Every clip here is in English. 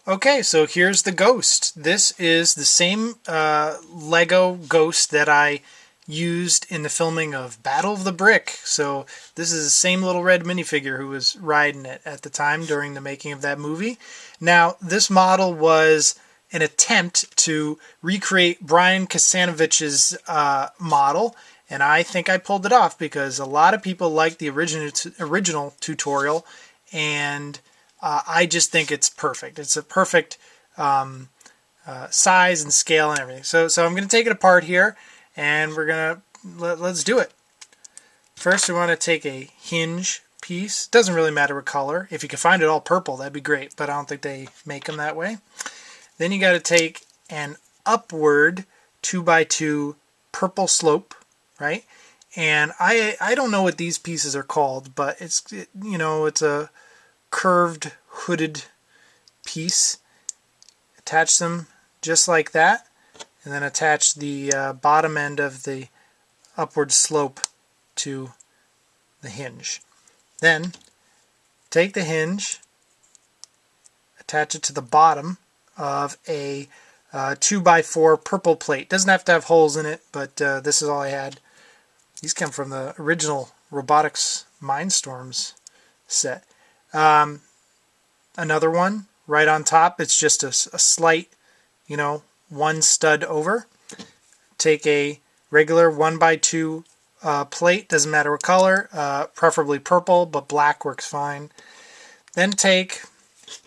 Okay, so here's the ghost. This is the same Lego ghost that I used in the filming of Battle of the Brick. So this is the same little red minifigure who was riding it at the time during the making of that movie. Now, this model was an attempt to recreate Brian Kescenovitz's model, and I think I pulled it off because a lot of people like the original tutorial, and I just think it's perfect. It's a perfect size and scale and everything. So I'm going to take it apart here, and we're going to let's do it. First, we want to take a hinge piece. Doesn't really matter what color. If you can find it all purple, that'd be great, but I don't think they make them that way. Then you got to take an upward 2x2 purple slope, right? And I don't know what these pieces are called, but it's a curved hooded piece. Attach them just like that, and then attach the bottom end of the upward slope to the hinge. Then take the hinge, attach it to the bottom of a 2x4 purple plate. Doesn't have to have holes in it, but this is all I had. These come from the original Robotics Mindstorms set. Another one right on top. It's just a slight, one stud over. Take a regular 1x2 plate. Doesn't matter what color, preferably purple, but black works fine. Then take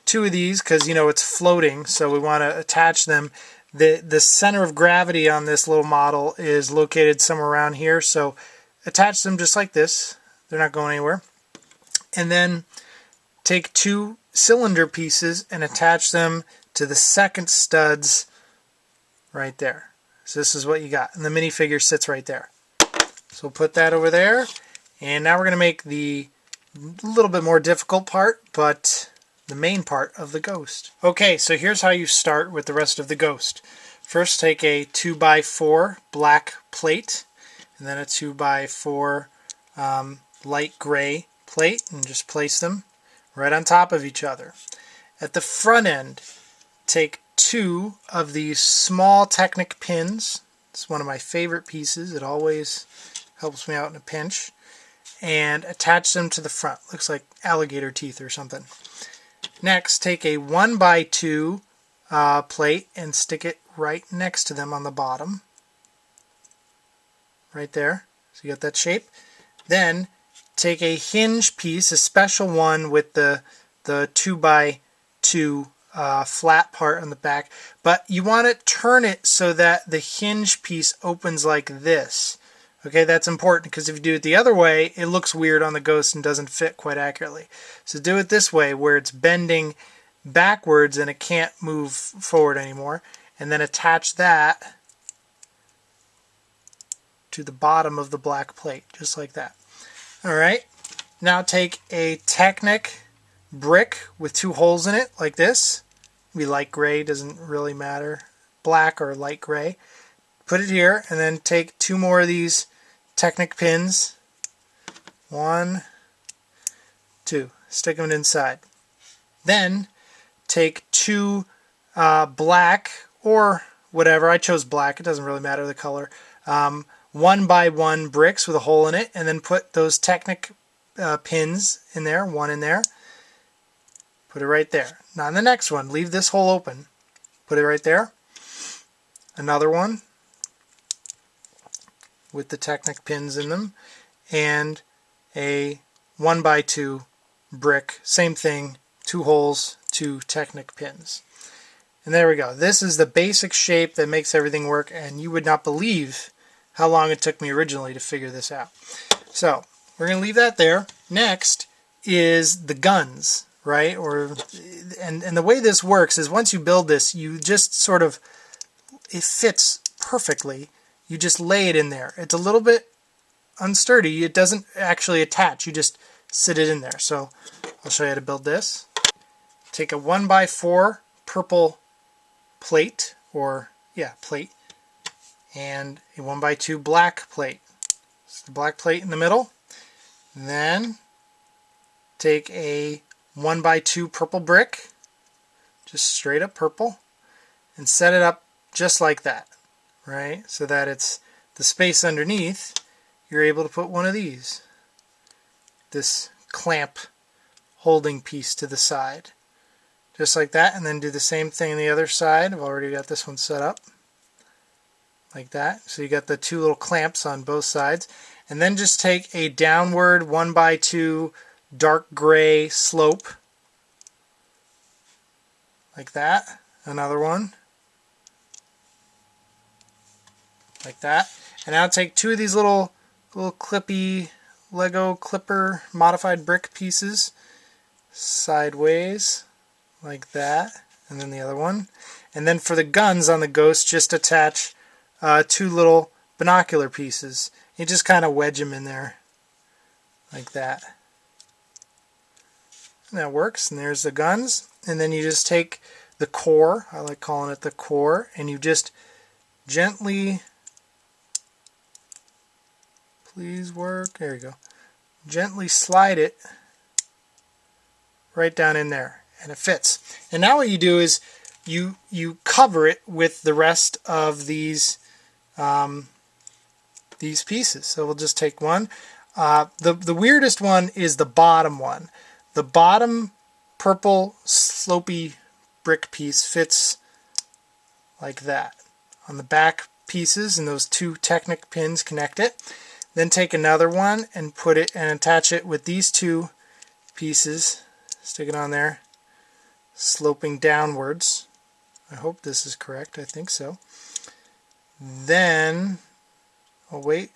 two of these because it's floating, so we want to attach them. The center of gravity on this little model is located somewhere around here, so attach them just like this. They're not going anywhere. And then take two cylinder pieces and attach them to the second studs right there. So this is what you got, and the minifigure sits right there. So we'll put that over there, and now we're going to make the little bit more difficult part, but the main part of the ghost. Okay, so here's how you start with the rest of the ghost. First, take a 2x4 black plate, and then a 2x4 light gray plate, and just place them right on top of each other. At the front end, take two of these small Technic pins. It's one of my favorite pieces. It always helps me out in a pinch. And attach them to the front. Looks like alligator teeth or something. Next, take a 1x2 plate and stick it right next to them on the bottom. Right there. So you got that shape. Then take a hinge piece, a special one with the 2x2 flat part on the back, but you want to turn it so that the hinge piece opens like this. Okay, that's important because if you do it the other way, it looks weird on the ghost and doesn't fit quite accurately. So do it this way where it's bending backwards and it can't move forward anymore. And then attach that to the bottom of the black plate, just like that. Alright, now take a Technic brick with two holes in it, like this. We light gray, doesn't really matter. Black or light gray. Put it here, and then take two more of these Technic pins. 1, 2. Stick them inside. Then take two black or whatever. I chose black. It doesn't really matter the color. 1x1 bricks with a hole in it, and then put those Technic pins in there. One in there. Put it right there. Now on the next one, leave this hole open. Put it right there. Another one with the Technic pins in them, and a 1x2 brick. Same thing, two holes, two Technic pins. And there we go. This is the basic shape that makes everything work, and you would not believe how long it took me originally to figure this out. So we're going to leave that there. Next is the guns, right? And the way this works is once you build this, you just sort of, it fits perfectly. You just lay it in there. It's a little bit unsturdy. It doesn't actually attach. You just sit it in there. So I'll show you how to build this. Take a 1x4 purple plate, plate, and a 1x2 black plate. It's the black plate in the middle. And then take a 1x2 purple brick, just straight up purple, and set it up just like that, right? So that it's the space underneath, you're able to put one of these, this clamp holding piece to the side, just like that, and then do the same thing on the other side. I've already got this one set up like that. So you got the two little clamps on both sides, and then just take a downward 1x2 dark gray slope like that, another one like that, and now take two of these little clippy Lego clipper modified brick pieces sideways like that, and then the other one, and then for the guns on the ghost, just attach two little binocular pieces. You just kind of wedge them in there like that, and that works. And there's the guns, and then you just take the core, I like calling it the core, and you just gently, please work, there you go, gently slide it right down in there, and it fits. And now what you do is you cover it with the rest of these pieces. So we'll just take one. The weirdest one is the bottom one. The bottom purple slopey brick piece fits like that on the back pieces, and those two Technic pins connect it. Then take another one and put it and attach it with these two pieces, stick it on there, sloping downwards. I hope this is correct. I think so. Then, oh wait,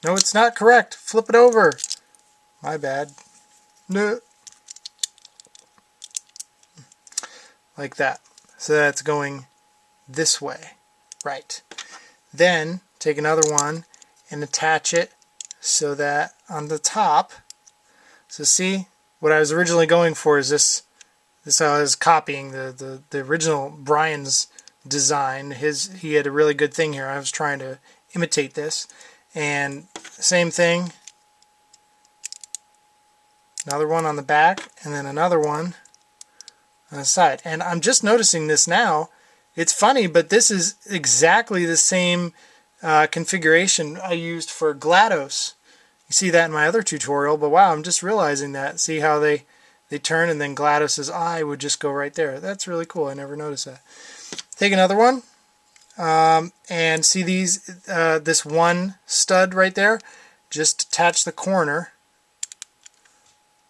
no, it's not correct. Flip it over. My bad. No. Like that. So that's going this way. Right. Then take another one and attach it so that on the top, so see, what I was originally going for is this I was copying the original Brian's design. He had a really good thing here. I was trying to imitate this, and same thing, another one on the back, and then another one on the side. And I'm just noticing this now. It's funny, but this is exactly the same configuration I used for GLaDOS. You see that in my other tutorial, but wow, I'm just realizing that. See how they turn, and then GLaDOS's eye would just go right there. That's really cool. I never noticed that. Take another one, and see these this one stud right there. Just attach the corner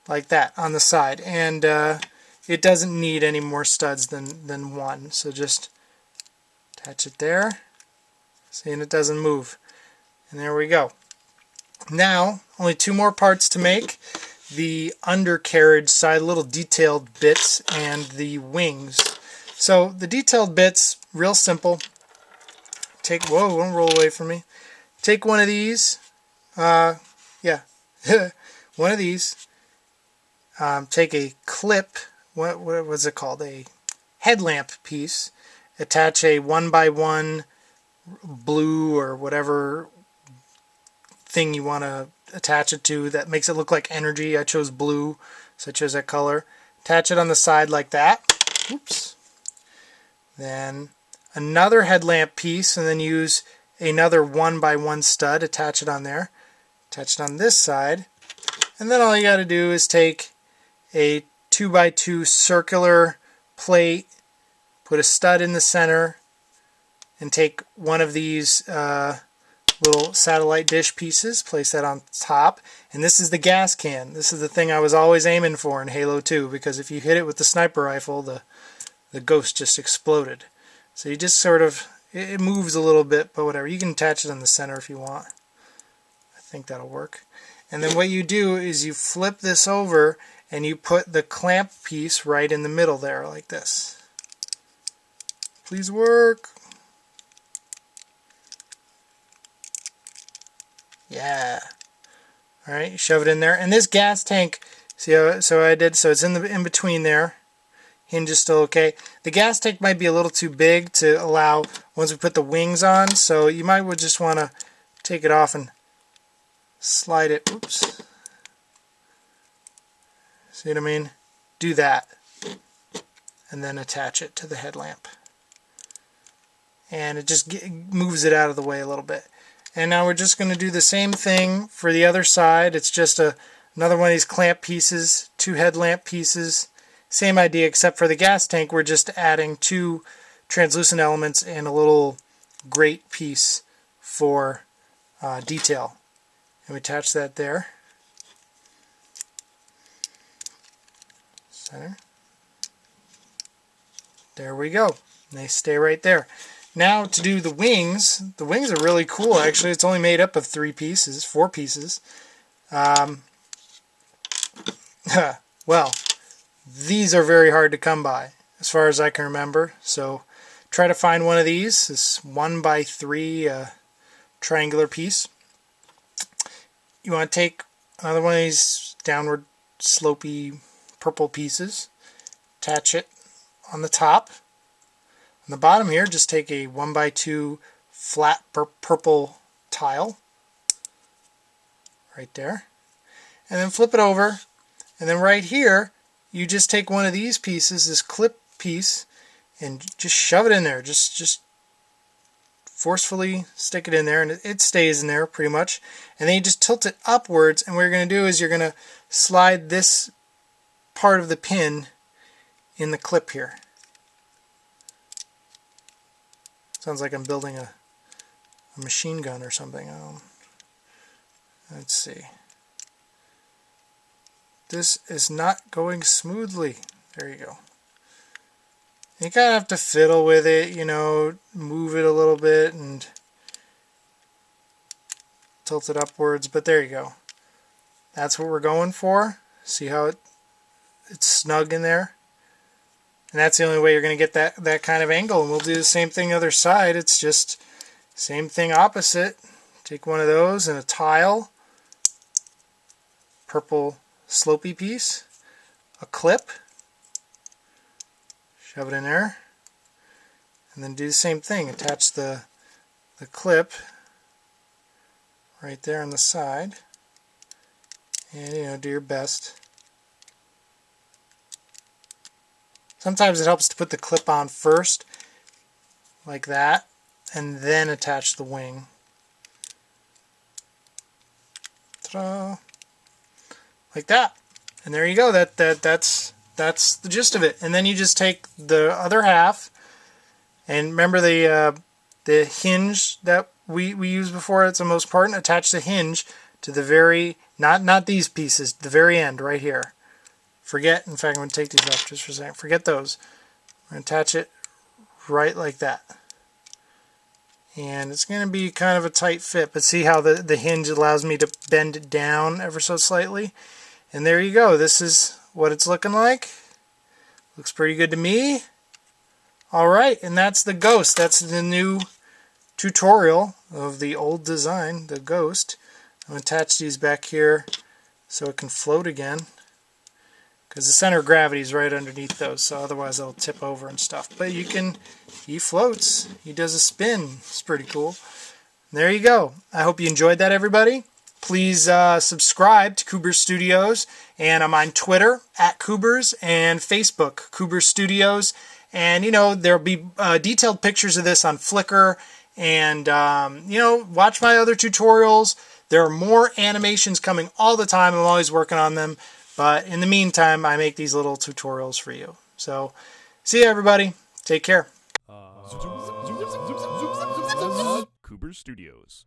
like that on the side, and it doesn't need any more studs than one. So just attach it there. See, and it doesn't move. And there we go. Now, only two more parts to make. The undercarriage side, little detailed bits, and the wings. So the detailed bits, real simple. Take, whoa, don't roll away from me. Take one of these. Yeah, one of these. Take a clip. What was it called? A headlamp piece. Attach a 1x1 blue or whatever thing you want to attach it to that makes it look like energy. I chose blue, so I chose that color. Attach it on the side like that. Oops. Then another headlamp piece, and then use another 1x1 stud. Attach it on there. Attach it on this side. And then all you got to do is take a 2x2 circular plate, put a stud in the center, and take one of these little satellite dish pieces, place that on top, and this is the gas can. This is the thing I was always aiming for in Halo 2, because if you hit it with the sniper rifle, the ghost just exploded. So you just sort of, it moves a little bit, but whatever. You can attach it in the center if you want. I think that'll work. And then what you do is you flip this over, and you put the clamp piece right in the middle there, like this. Please work. Yeah. Alright, shove it in there. And this gas tank, see how, so it's in between there. Hinge is still okay. The gas tank might be a little too big to allow once we put the wings on, so you might just want to take it off and slide it. Oops. See what I mean? Do that. and then attach it to the headlamp. And it just moves it out of the way a little bit. And now we're just going to do the same thing for the other side. It's just another one of these clamp pieces, 2 headlamp pieces. Same idea, except for the gas tank, we're just adding 2 translucent elements and a little grate piece for detail. And we attach that there. Center. There we go. And they stay right there. Now to do the wings are really cool actually. It's only made up of 4 pieces. Well, these are very hard to come by as far as I can remember. So try to find one of these. This 1x3 triangular piece. You want to take another one of these downward slopey purple pieces, attach it on the top. On the bottom here, just take a 1x2 flat purple tile right there, and then flip it over, and then right here you just take one of these pieces, this clip piece, and just shove it in there. Just forcefully stick it in there, and it stays in there pretty much. And then you just tilt it upwards, and what you're going to do is you're going to slide this part of the pin in the clip here. Sounds like I'm building a machine gun or something. Let's see. This is not going smoothly. There you go. You kind of have to fiddle with it, you know, move it a little bit and tilt it upwards, but there you go. That's what we're going for. See how it's snug in there? And that's the only way you're going to get that kind of angle. And we'll do the same thing the other side. It's just same thing opposite. Take one of those and a tile, purple slopey piece, a clip, shove it in there, and then do the same thing. Attach the clip right there on the side, and you know, do your best. Sometimes it helps to put the clip on first, like that, and then attach the wing. Ta-da! Like that. And there you go. That's the gist of it. And then you just take the other half, and remember the hinge that we used before. It's the most important. Attach the hinge to the very, not these pieces, the very end right here. Forget, in fact, I'm going to take these off just for a second. Forget those. I'm going to attach it right like that. And it's going to be kind of a tight fit, but see how the hinge allows me to bend it down ever so slightly. And there you go. This is what it's looking like. Looks pretty good to me. Alright, and that's the Ghost. That's the new tutorial of the old design, the Ghost. I'm going to attach these back here so it can float again, because the center of gravity is right underneath those, so otherwise they'll tip over and stuff. But he floats. He does a spin. It's pretty cool. There you go. I hope you enjoyed that, everybody. Please subscribe to Kubers Studios, and I'm on Twitter @Kubers and Facebook Kubers Studios. And you know, there'll be detailed pictures of this on Flickr, and you know, watch my other tutorials. There are more animations coming all the time. I'm always working on them. But in the meantime, I make these little tutorials for you. So, see you everybody. Take care. Kubers Studios.